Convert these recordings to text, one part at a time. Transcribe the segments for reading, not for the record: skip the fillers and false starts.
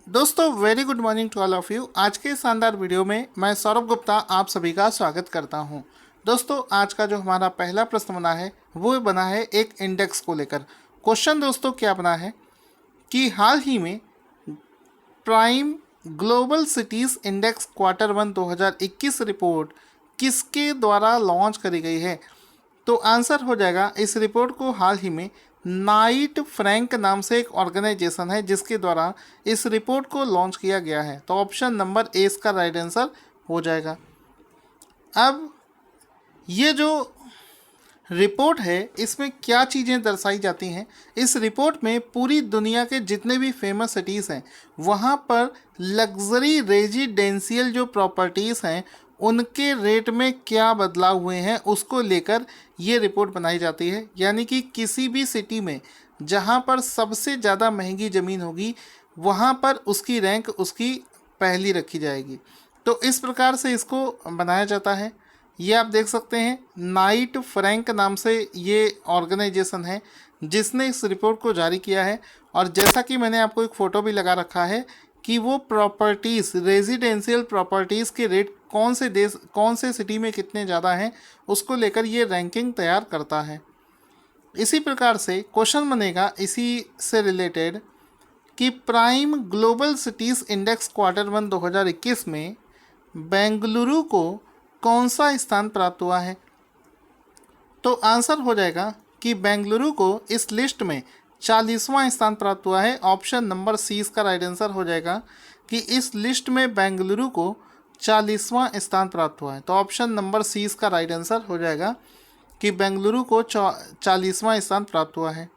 दोस्तों very good morning to all of you. आज के शानदार वीडियो में मैं सौरभ गुप्ता आप सभी का स्वागत करता हूं। दोस्तों आज का जो हमारा पहला प्रश्न बना है वो बना है एक इंडेक्स को लेकर। क्वेश्चन दोस्तों क्या बना है कि हाल ही में prime global cities index quarter 1 2021 report किसके द्वारा लॉन्च करी गई है। तो आंसर हो जाएगा, इस रिपोर्ट को हाल ही में नाइट फ्रैंक नाम से एक ऑर्गेनाइजेशन है जिसके द्वारा इस रिपोर्ट को लॉन्च किया गया है। तो ऑप्शन नंबर ए इसका राइट आंसर हो जाएगा। अब ये जो रिपोर्ट है इसमें क्या चीज़ें दर्शाई जाती हैं। इस रिपोर्ट में पूरी दुनिया के जितने भी फेमस सिटीज़ हैं वहाँ पर लग्जरी रेजिडेंशियल जो प्रॉपर्टीज़ हैं उनके रेट में क्या बदलाव हुए हैं उसको लेकर ये रिपोर्ट बनाई जाती है। यानी कि किसी भी सिटी में जहाँ पर सबसे ज़्यादा महंगी ज़मीन होगी वहाँ पर उसकी रैंक उसकी पहली रखी जाएगी। तो इस प्रकार से इसको बनाया जाता है। ये आप देख सकते हैं नाइट फ्रैंक नाम से ये ऑर्गेनाइजेशन है जिसने इस रिपोर्ट को जारी किया है। और जैसा कि मैंने आपको एक फ़ोटो भी लगा रखा है कि वो प्रॉपर्टीज़ रेजिडेंशियल प्रॉपर्टीज़ के रेट कौन से सिटी में कितने ज़्यादा हैं उसको लेकर ये रैंकिंग तैयार करता है। इसी प्रकार से क्वेश्चन बनेगा इसी से रिलेटेड कि prime global cities index quarter 1 2021 में बेंगलुरु को कौन सा स्थान प्राप्त हुआ है। तो आंसर हो जाएगा कि बेंगलुरु को इस लिस्ट में 40वां स्थान प्राप्त हुआ है। ऑप्शन नंबर सी इसका राइट आंसर हो जाएगा कि इस लिस्ट में बेंगलुरु को 40वां स्थान प्राप्त हुआ है। तो ऑप्शन नंबर सी इसका राइट आंसर हो जाएगा कि बेंगलुरु को 40वां स्थान प्राप्त हुआ है।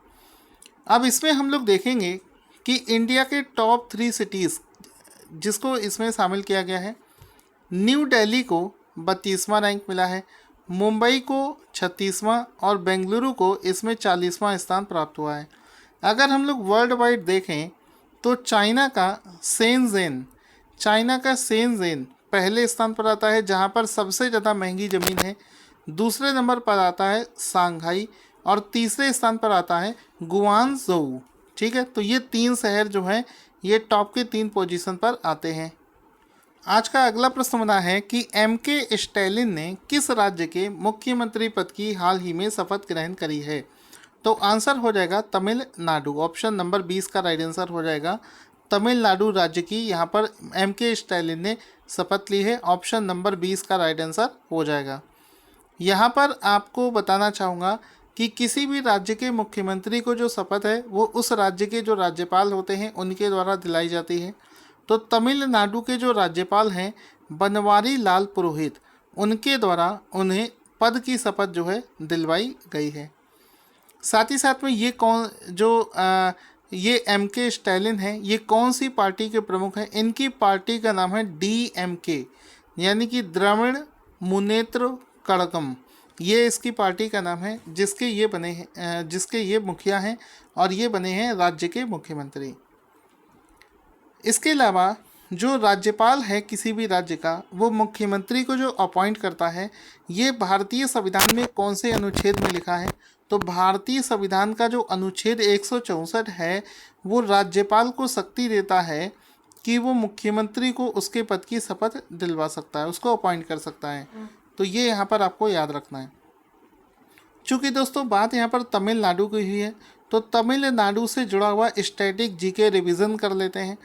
अब इसमें हम लोग देखेंगे कि इंडिया के टॉप 3 सिटीज़ जिसको इसमें शामिल किया गया है। न्यू दिल्ली को 32वां रैंक मिला है, मुंबई को 36वां और बेंगलुरु को इसमें 40वां स्थान प्राप्त हुआ है। अगर हम लोग वर्ल्ड वाइड देखें तो चाइना का शेंज़ेन पहले स्थान पर आता है जहां पर सबसे ज़्यादा महंगी ज़मीन है। दूसरे नंबर पर आता है सांघाई और तीसरे स्थान पर आता है गुआंगझोऊ। ठीक है, तो ये 3 शहर जो हैं ये टॉप के 3 पोजीशन पर आते हैं। आज का अगला प्रश्न बना है कि एम.के. स्टैलिन ने किस राज्य के मुख्यमंत्री पद की हाल ही में शपथ ग्रहण करी है। तो आंसर हो जाएगा तमिलनाडु। ऑप्शन नंबर 20 का राइट आंसर हो जाएगा तमिलनाडु राज्य की यहाँ पर एम.के. स्टैलिन ने शपथ ली है। ऑप्शन नंबर 20 का राइट आंसर हो जाएगा। यहाँ पर आपको बताना चाहूँगा कि किसी भी राज्य के मुख्यमंत्री को जो शपथ है वो उस राज्य के जो राज्यपाल होते हैं उनके द्वारा दिलाई जाती है। तो तमिलनाडु के जो राज्यपाल हैं बनवारी लाल पुरोहित उनके द्वारा उन्हें पद की शपथ जो है दिलवाई गई है। साथ ही साथ में ये एम.के. स्टैलिन है ये कौन सी पार्टी के प्रमुख हैं। इनकी पार्टी का नाम है DMK यानी कि द्रविड़ मुनेत्र कड़गम। ये इसकी पार्टी का नाम है जिसके ये मुखिया हैं और ये बने हैं राज्य के मुख्यमंत्री। इसके अलावा जो राज्यपाल है किसी भी राज्य का वो मुख्यमंत्री को जो अपॉइंट करता है ये भारतीय संविधान में कौन से अनुच्छेद में लिखा है। तो भारतीय संविधान का जो अनुच्छेद 164 है वो राज्यपाल को शक्ति देता है कि वो मुख्यमंत्री को उसके पद की शपथ दिलवा सकता है, उसको अपॉइंट कर सकता है। तो ये यहाँ पर आपको याद रखना है। चूँकि दोस्तों बात यहाँ पर तमिलनाडु की हुई है तो तमिलनाडु से जुड़ा हुआ स्टैटिक जीके रिवीजन कर लेते हैं।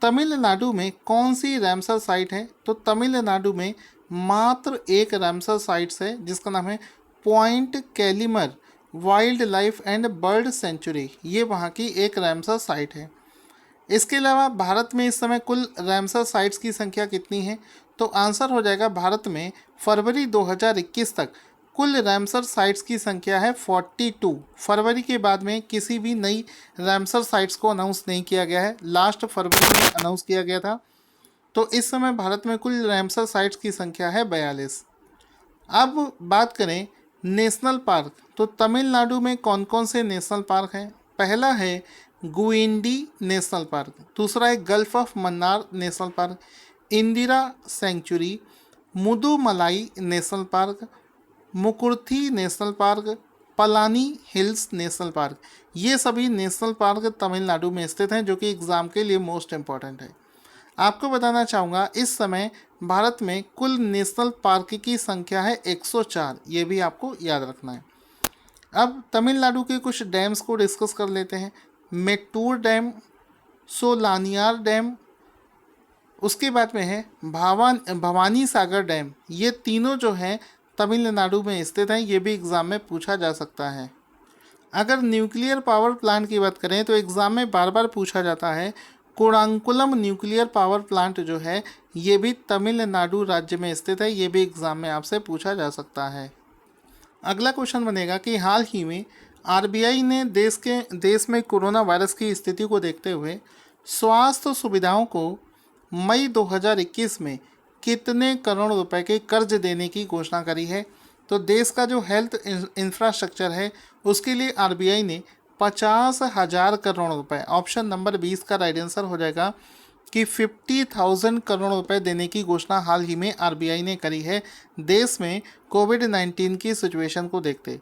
तमिलनाडु में कौन सी रामसर साइट है। तो तमिलनाडु में मात्र एक रामसर साइट्स है जिसका नाम है Point Calimere wild life and bird sanctuary. ये वहाँ की एक रामसर साइट है। इसके अलावा भारत में इस समय कुल रामसर साइट्स की संख्या कितनी है। तो आंसर हो जाएगा भारत में फरवरी 2021 तक कुल रामसर साइट्स की संख्या है 42। फरवरी के बाद में किसी भी नई रामसर साइट्स को अनाउंस नहीं किया गया है, लास्ट फरवरी में अनाउंस किया गया था। तो इस समय भारत में कुल रामसर साइट्स की संख्या है 42। अब बात करें नेशनल पार्क। तो तमिलनाडु में कौन कौन से नेशनल पार्क हैं। पहला है गुइंडी नेशनल पार्क, दूसरा है gulf of Mannar national park, Indira sanctuary, Mudumalai national park, Mukurthi national park, Palani hills national park. ये सभी नेशनल पार्क तमिलनाडु में स्थित हैं, जो कि एग्ज़ाम के लिए मोस्ट इम्पॉर्टेंट है। आपको बताना चाहूँगा इस समय भारत में कुल नेशनल पार्क की संख्या है 104, ये भी आपको याद रखना है। अब तमिलनाडु के कुछ डैम्स को डिस्कस कर लेते हैं। मेट्टूर डैम, सोलानियार डैम, उसके बाद में है भवानी सागर डैम। ये तीनों जो हैं तमिलनाडु में स्थित हैं, ये भी एग्ज़ाम में पूछा जा सकता है। अगर न्यूक्लियर पावर प्लांट की बात करें तो एग्ज़ाम में बार बार पूछा जाता है कुडांकुलम न्यूक्लियर पावर प्लांट जो है ये भी तमिलनाडु राज्य में स्थित है, ये भी एग्ज़ाम में आपसे पूछा जा सकता है। अगला क्वेश्चन बनेगा कि हाल ही में आरबीआई ने देश में कोरोना वायरस की स्थिति को देखते हुए स्वास्थ्य सुविधाओं को मई 2021 में कितने करोड़ रुपए के कर्ज देने की घोषणा करी है। तो देश का जो हेल्थ इंफ्रास्ट्रक्चर है उसके लिए आरबीआई ने 50,000 करोड़ रुपए, ऑप्शन नंबर 20 का राइट आंसर हो जाएगा कि 50,000 करोड़ रुपए देने की घोषणा हाल ही में आरबीआई ने करी है देश में कोविड-19 की सिचुएशन को देखते।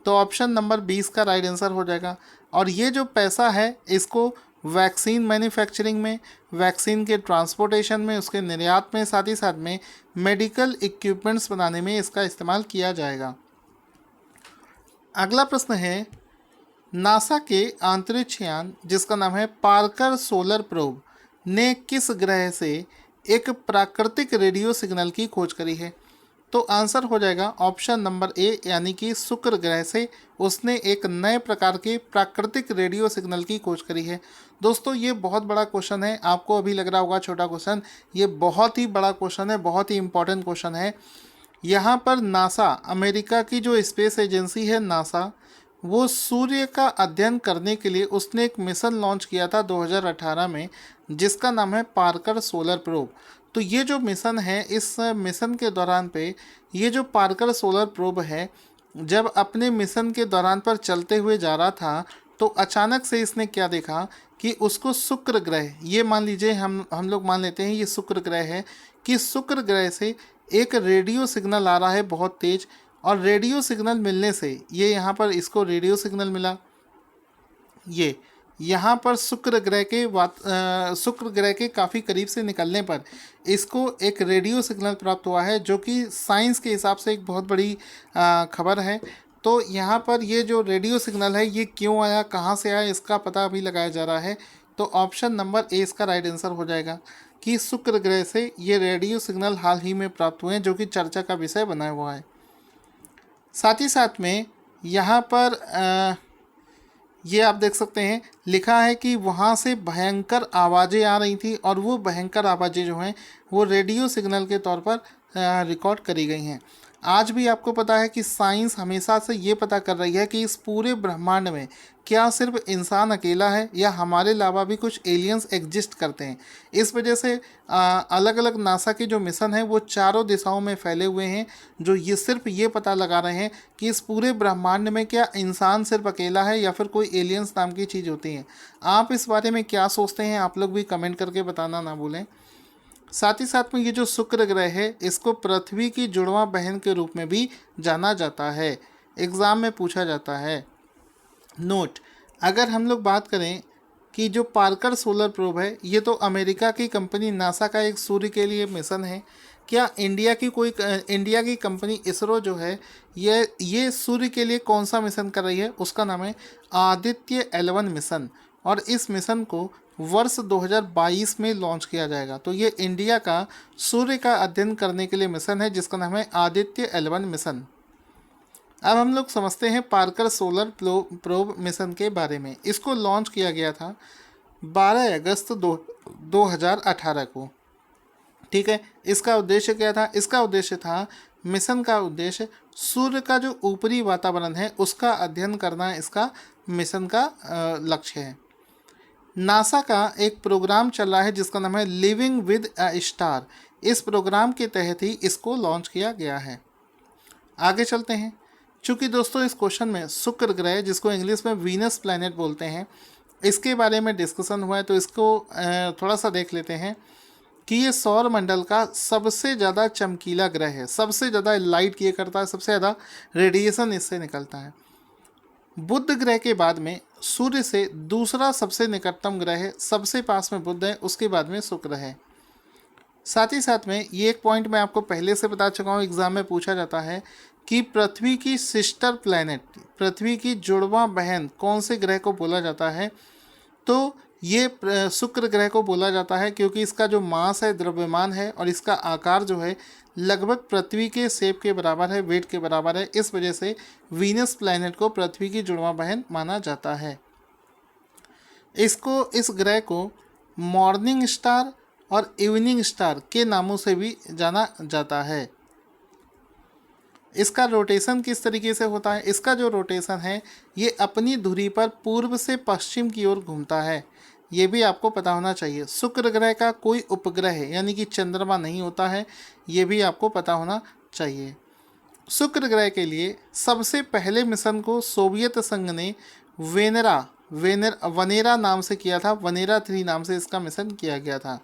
तो ऑप्शन नंबर 20 का राइट आंसर हो जाएगा। और ये जो पैसा है इसको वैक्सीन मैन्युफैक्चरिंग में, वैक्सीन के ट्रांसपोर्टेशन में, उसके निर्यात में, साथ ही साथ में मेडिकल इक्विपमेंट्स बनाने में इसका इस्तेमाल किया जाएगा। अगला प्रश्न है, नासा के अंतरिक्ष यान जिसका नाम है पार्कर सोलर प्रोब ने किस ग्रह से एक प्राकृतिक रेडियो सिग्नल की खोज करी है। तो आंसर हो जाएगा ऑप्शन नंबर ए, यानी कि शुक्र ग्रह से उसने एक नए प्रकार के प्राकृतिक रेडियो सिग्नल की खोज करी है। दोस्तों ये बहुत बड़ा क्वेश्चन है, आपको अभी लग रहा होगा छोटा क्वेश्चन, ये बहुत ही बड़ा क्वेश्चन है, बहुत ही इंपॉर्टेंट क्वेश्चन है। यहाँ पर नासा, अमेरिका की जो स्पेस एजेंसी है नासा, वो सूर्य का अध्ययन करने के लिए उसने एक मिशन लॉन्च किया था 2018 में जिसका नाम है पार्कर सोलर प्रोब। तो ये जो मिशन है, इस मिशन के दौरान पे ये जो पार्कर सोलर प्रोब है जब अपने मिशन के दौरान पर चलते हुए जा रहा था तो अचानक से इसने क्या देखा कि उसको शुक्र ग्रह, ये मान लीजिए हम लोग मान लेते हैं ये शुक्र ग्रह है, कि शुक्र ग्रह से एक रेडियो सिग्नल आ रहा है बहुत तेज, और रेडियो सिग्नल मिलने से ये यहाँ पर इसको रेडियो सिग्नल मिला, ये यहाँ पर शुक्र ग्रह के काफ़ी करीब से निकलने पर इसको एक रेडियो सिग्नल प्राप्त हुआ है, जो कि साइंस के हिसाब से एक बहुत बड़ी खबर है। तो यहाँ पर ये जो रेडियो सिग्नल है ये क्यों आया, कहाँ से आया, इसका पता अभी लगाया जा रहा है। तो ऑप्शन नंबर ए इसका राइट आंसर हो जाएगा कि शुक्र ग्रह से ये रेडियो सिग्नल हाल ही में प्राप्त हुए हैं, जो कि चर्चा का विषय बना हुआ है। साथ ही साथ में यहाँ पर ये आप देख सकते हैं लिखा है कि वहाँ से भयंकर आवाज़ें आ रही थी और वो भयंकर आवाज़ें जो हैं वो रेडियो सिग्नल के तौर पर रिकॉर्ड करी गई हैं। आज भी आपको पता है कि साइंस हमेशा से ये पता कर रही है कि इस पूरे ब्रह्मांड में क्या सिर्फ इंसान अकेला है या हमारे अलावा भी कुछ एलियंस एग्जिस्ट करते हैं। इस वजह से अलग अलग नासा के जो मिशन हैं वो चारों दिशाओं में फैले हुए हैं, जो ये सिर्फ ये पता लगा रहे हैं कि इस पूरे ब्रह्मांड में क्या इंसान सिर्फ अकेला है या फिर कोई एलियंस नाम की चीज़ होती है। आप इस बारे में क्या सोचते हैं, आप लोग भी कमेंट करके बताना ना भूलें। साथ ही साथ में ये जो शुक्र ग्रह है इसको पृथ्वी की जुड़वां बहन के रूप में भी जाना जाता है, एग्ज़ाम में पूछा जाता है। नोट, अगर हम लोग बात करें कि जो पार्कर सोलर प्रोब है ये तो अमेरिका की कंपनी नासा का एक सूर्य के लिए मिशन है। क्या इंडिया की कंपनी इसरो जो है ये सूर्य के लिए कौन सा मिशन कर रही है, उसका नाम है आदित्य 11 मिशन, और इस मिशन को वर्ष 2022 में लॉन्च किया जाएगा। तो ये इंडिया का सूर्य का अध्ययन करने के लिए मिशन है जिसका नाम है आदित्य 11 मिशन। अब हम लोग समझते हैं पार्कर सोलर प्रोब मिशन के बारे में। इसको लॉन्च किया गया था 12 अगस्त 2018 को, ठीक है। इसका उद्देश्य क्या था, इसका उद्देश्य था, मिशन का उद्देश्य सूर्य का जो ऊपरी वातावरण है उसका अध्ययन करना इसका मिशन का लक्ष्य है। नासा का एक प्रोग्राम चल रहा है जिसका नाम है लिविंग विद अ स्टार, इस प्रोग्राम के तहत ही इसको लॉन्च किया गया है। आगे चलते हैं। चूँकि दोस्तों इस क्वेश्चन में शुक्र ग्रह, जिसको इंग्लिश में वीनस प्लैनेट बोलते हैं, इसके बारे में डिस्कशन हुआ है, तो इसको थोड़ा सा देख लेते हैं कि ये सौर मंडल का सबसे ज़्यादा चमकीला ग्रह है, सबसे ज़्यादा लाइट किया करता है, सबसे ज़्यादा रेडिएशन इससे निकलता है। बुध ग्रह के बाद में सूर्य से दूसरा सबसे निकटतम ग्रह है, सबसे पास में बुध है, उसके बाद में शुक्र है। साथ ही साथ में ये एक पॉइंट मैं आपको पहले से बता चुका हूँ, एग्जाम में पूछा जाता है कि पृथ्वी की सिस्टर प्लैनेट, पृथ्वी की जुड़वा बहन कौन से ग्रह को बोला जाता है, तो ये शुक्र ग्रह को बोला जाता है, क्योंकि इसका जो मास है द्रव्यमान है और इसका आकार जो है लगभग पृथ्वी के शेप के बराबर है, वेट के बराबर है। इस वजह से वीनस प्लैनेट को पृथ्वी की जुड़वा बहन माना जाता है। इस ग्रह को मॉर्निंग स्टार और इवनिंग स्टार के नामों से भी जाना जाता है। इसका रोटेशन किस तरीके से होता है? इसका जो रोटेशन है ये अपनी धुरी पर पूर्व से पश्चिम की ओर घूमता है, ये भी आपको पता होना चाहिए। शुक्र ग्रह का कोई उपग्रह यानी कि चंद्रमा नहीं होता है, ये भी आपको पता होना चाहिए। शुक्र ग्रह के लिए सबसे पहले मिशन को सोवियत संघ ने वनेरा नाम से किया था, वनेरा 3 नाम से इसका मिशन किया गया था।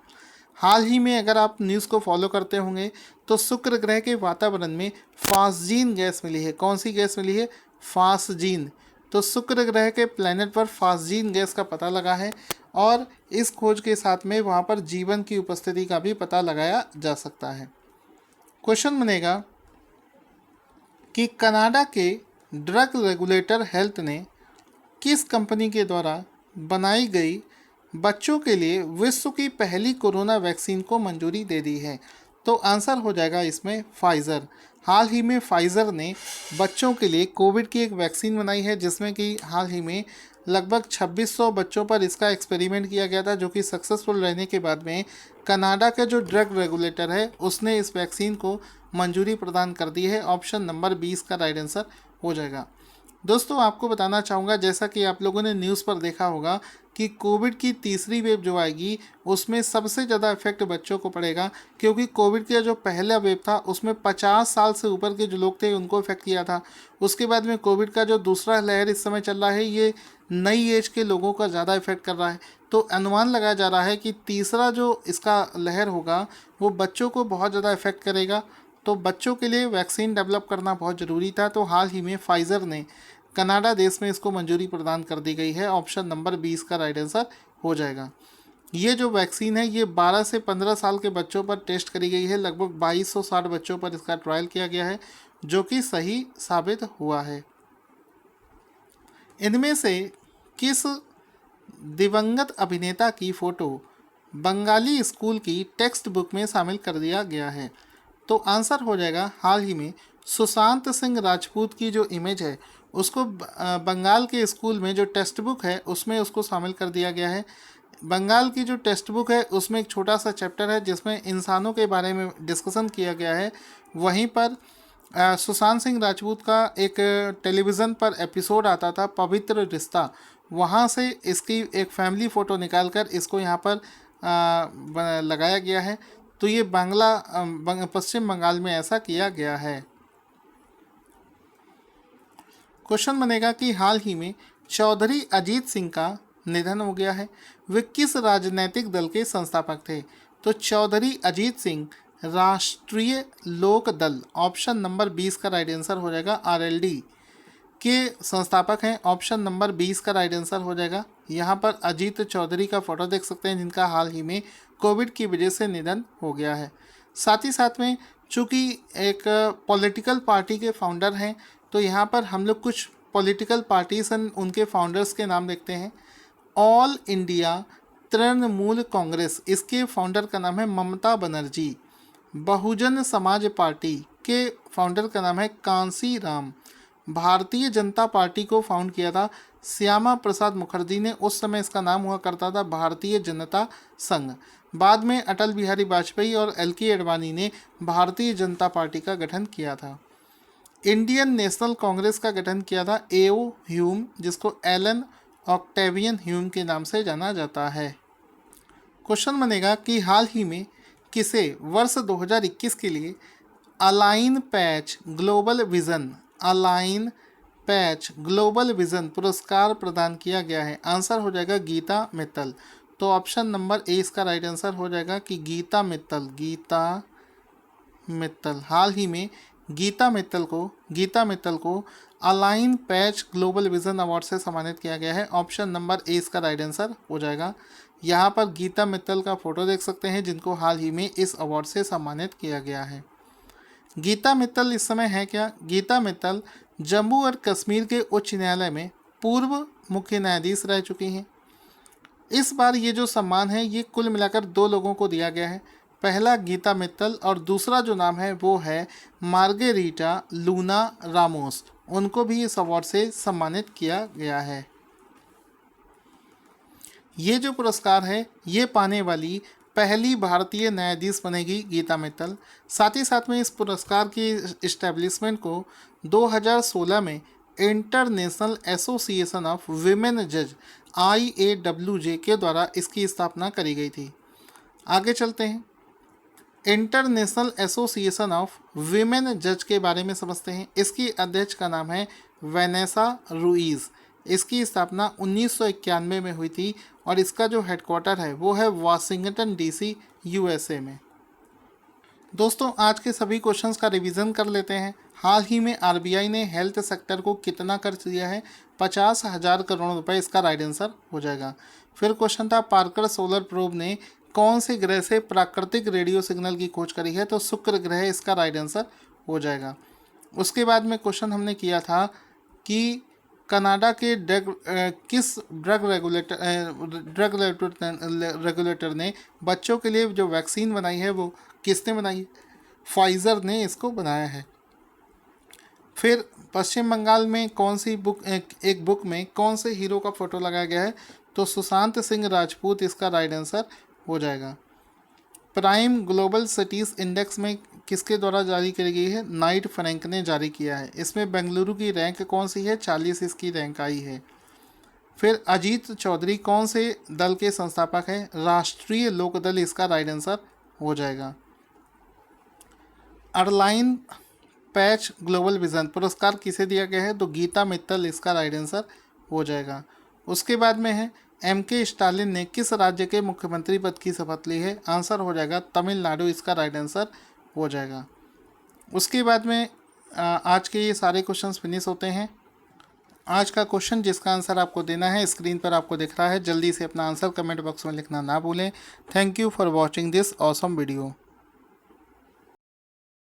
हाल ही में अगर आप न्यूज़ को फॉलो करते होंगे तो शुक्र ग्रह के वातावरण में फास्जीन गैस मिली है। कौन सी गैस मिली है? फास्जीन। तो शुक्र ग्रह के प्लैनेट पर फास्जीन गैस का पता लगा है और इस खोज के साथ में वहाँ पर जीवन की उपस्थिति का भी पता लगाया जा सकता है। क्वेश्चन बनेगा कि कनाडा के ड्रग रेगुलेटर हेल्थ ने किस कंपनी के द्वारा बनाई गई बच्चों के लिए विश्व की पहली कोरोना वैक्सीन को मंजूरी दे दी है? तो आंसर हो जाएगा इसमें फाइज़र। हाल ही में फाइज़र ने बच्चों के लिए कोविड की एक वैक्सीन बनाई है, जिसमें कि हाल ही में लगभग 2600 बच्चों पर इसका एक्सपेरिमेंट किया गया था, जो कि सक्सेसफुल रहने के बाद में कनाडा का जो ड्रग रेगुलेटर है उसने इस वैक्सीन को मंजूरी प्रदान कर दी है। ऑप्शन नंबर 20 का राइट आंसर हो जाएगा। दोस्तों आपको बताना चाहूँगा, जैसा कि आप लोगों ने न्यूज़ पर देखा होगा कि कोविड की तीसरी वेव जो आएगी उसमें सबसे ज़्यादा इफेक्ट बच्चों को पड़ेगा, क्योंकि कोविड का जो पहला वेव था उसमें 50 साल से ऊपर के जो लोग थे उनको इफेक्ट किया था। उसके बाद में कोविड का जो दूसरा लहर इस समय चल रहा है ये नई एज के लोगों का ज़्यादा इफेक्ट कर रहा है। तो अनुमान लगाया जा रहा है कि तीसरा जो इसका लहर होगा वो बच्चों को बहुत ज़्यादा इफेक्ट करेगा। तो बच्चों के लिए वैक्सीन डेवलप करना बहुत ज़रूरी था। तो हाल ही में फाइज़र ने कनाडा देश में इसको मंजूरी प्रदान कर दी गई है। ऑप्शन नंबर 20 का राइट आंसर हो जाएगा। ये जो वैक्सीन है ये 12 से 15 साल के बच्चों पर टेस्ट करी गई है। लगभग 2260 बच्चों पर इसका ट्रायल किया गया है, जो कि सही साबित हुआ है। इनमें से किस दिवंगत अभिनेता की फ़ोटो बंगाली स्कूल की टेक्स्ट बुक में शामिल कर दिया गया है? तो आंसर हो जाएगा हाल ही में सुशांत सिंह राजपूत की जो इमेज है उसको बंगाल के स्कूल में जो टेक्स्ट बुक है उसमें उसको शामिल कर दिया गया है। बंगाल की जो टेक्स्ट बुक है उसमें एक छोटा सा चैप्टर है जिसमें इंसानों के बारे में डिस्कशन किया गया है। वहीं पर सुशांत सिंह राजपूत का एक टेलीविज़न पर एपिसोड आता था पवित्र रिश्ता, वहाँ से इसकी एक फैमिली फ़ोटो निकालकर इसको यहाँ पर लगाया गया है। तो ये पश्चिम बंगाल में ऐसा किया गया है। क्वेश्चन बनेगा कि हाल ही में चौधरी अजीत सिंह का निधन हो गया है, वे किस राजनीतिक दल के संस्थापक थे? तो चौधरी अजीत सिंह राष्ट्रीय लोक दल, ऑप्शन नंबर 20 का राइट आंसर हो जाएगा, आरएलडी के संस्थापक हैं। ऑप्शन नंबर 20 का राइट आंसर हो जाएगा। यहाँ पर अजीत चौधरी का फोटो देख सकते हैं, जिनका हाल ही में कोविड की वजह से निधन हो गया है। साथ ही साथ में चूँकि एक पॉलिटिकल पार्टी के फाउंडर हैं, तो यहाँ पर हम लोग कुछ पॉलिटिकल पार्टीज उनके फाउंडर्स के नाम देखते हैं। ऑल इंडिया तृणमूल कांग्रेस, इसके फाउंडर का नाम है ममता बनर्जी। बहुजन समाज पार्टी के फाउंडर का नाम है कांसी राम। भारतीय जनता पार्टी को फाउंड किया था श्यामा प्रसाद मुखर्जी ने, उस समय इसका नाम हुआ करता था भारतीय जनता संघ। बाद में अटल बिहारी वाजपेयी और एल.के. अडवाणी ने भारतीय जनता पार्टी का गठन किया था। इंडियन नेशनल कांग्रेस का गठन किया था ए.ओ. ह्यूम, जिसको एलन ऑक्टेवियन ह्यूम के नाम से जाना जाता है। क्वेश्चन बनेगा कि हाल ही में किसे वर्ष 2021 के लिए अलाइन पैच ग्लोबल विजन पुरस्कार प्रदान किया गया है? आंसर हो जाएगा गीता मित्तल। तो ऑप्शन नंबर ए इसका राइट आंसर हो जाएगा कि गीता मित्तल। हाल ही में गीता मित्तल को align patch global vision award से सम्मानित किया गया है? ऑप्शन नंबर ए इसका राइट आंसर हो जाएगा। यहाँ पर गीता मित्तल का फोटो देख सकते हैं जिनको हाल ही में इस अवार्ड से सम्मानित किया गया है। गीता मित्तल इस समय है क्या? गीता मित्तल जम्मू और कश्मीर के उच्च न्यायालय में पूर्व मुख्य न्यायाधीश रह चुकी हैं। इस बार ये जो सम्मान है ये कुल मिलाकर 2 लोगों को दिया गया है। पहला गीता मित्तल और दूसरा जो नाम है वो है मार्गेरीटा लूना रामोस। उनको भी इस अवार्ड से सम्मानित किया गया है। ये जो पुरस्कार है ये पाने वाली पहली भारतीय न्यायाधीश बनेगी गीता मित्तल। साथ ही साथ में इस पुरस्कार की इस्टेब्लिशमेंट को 2016 में इंटरनेशनल एसोसिएशन ऑफ विमेन जज IAWJ के द्वारा इसकी स्थापना करी गई थी। आगे चलते हैं, इंटरनेशनल एसोसिएशन ऑफ विमेन जज के बारे में समझते हैं। इसकी अध्यक्ष का नाम है वेनेसा रुइज। इसकी स्थापना 1991 में हुई थी और इसका जो हेडक्वार्टर है वो है वाशिंगटन DC USA में। दोस्तों आज के सभी क्वेश्चंस का रिवीजन कर लेते हैं। हाल ही में RBI ने हेल्थ सेक्टर को कितना कर्ज दिया है? 50,000 करोड़ रुपए इसका राइट आंसर हो जाएगा। फिर क्वेश्चन था पार्कर सोलर प्रोब ने कौन से ग्रह से प्राकृतिक रेडियो सिग्नल की खोज करी है? तो शुक्र ग्रह इसका राइट आंसर हो जाएगा। उसके बाद में क्वेश्चन हमने किया था कि कनाडा के किस ड्रग रेगुलेटर ने बच्चों के लिए जो वैक्सीन बनाई है वो किसने बनाई है? फाइज़र ने इसको बनाया है। फिर पश्चिम बंगाल में कौन सी एक बुक में कौन से हीरो का फोटो लगाया गया है? तो सुशांत सिंह राजपूत इसका राइट आंसर हो जाएगा। प्राइम ग्लोबल सिटीज़ इंडेक्स में किसके द्वारा जारी की गई है? नाइट फ्रैंक ने जारी किया है। इसमें बेंगलुरु की रैंक कौन सी है? 40 इसकी रैंक आई है। फिर अजीत चौधरी कौन से दल के संस्थापक हैं? राष्ट्रीय लोकदल इसका राइट आंसर हो जाएगा। अलाइन पैच ग्लोबल विजन पुरस्कार किसे दिया गया है? तो गीता मित्तल इसका राइट आंसर हो जाएगा। उसके बाद में है MK स्टालिन ने किस राज्य के मुख्यमंत्री पद की शपथ ली है? आंसर हो जाएगा तमिलनाडु इसका राइट आंसर हो जाएगा। उसके बाद में आज के ये सारे क्वेश्चंस फिनिश होते हैं। आज का क्वेश्चन जिसका आंसर आपको देना है स्क्रीन पर आपको दिख रहा है। जल्दी से अपना आंसर कमेंट बॉक्स में लिखना ना भूलें। Thank you for watching this awesome video.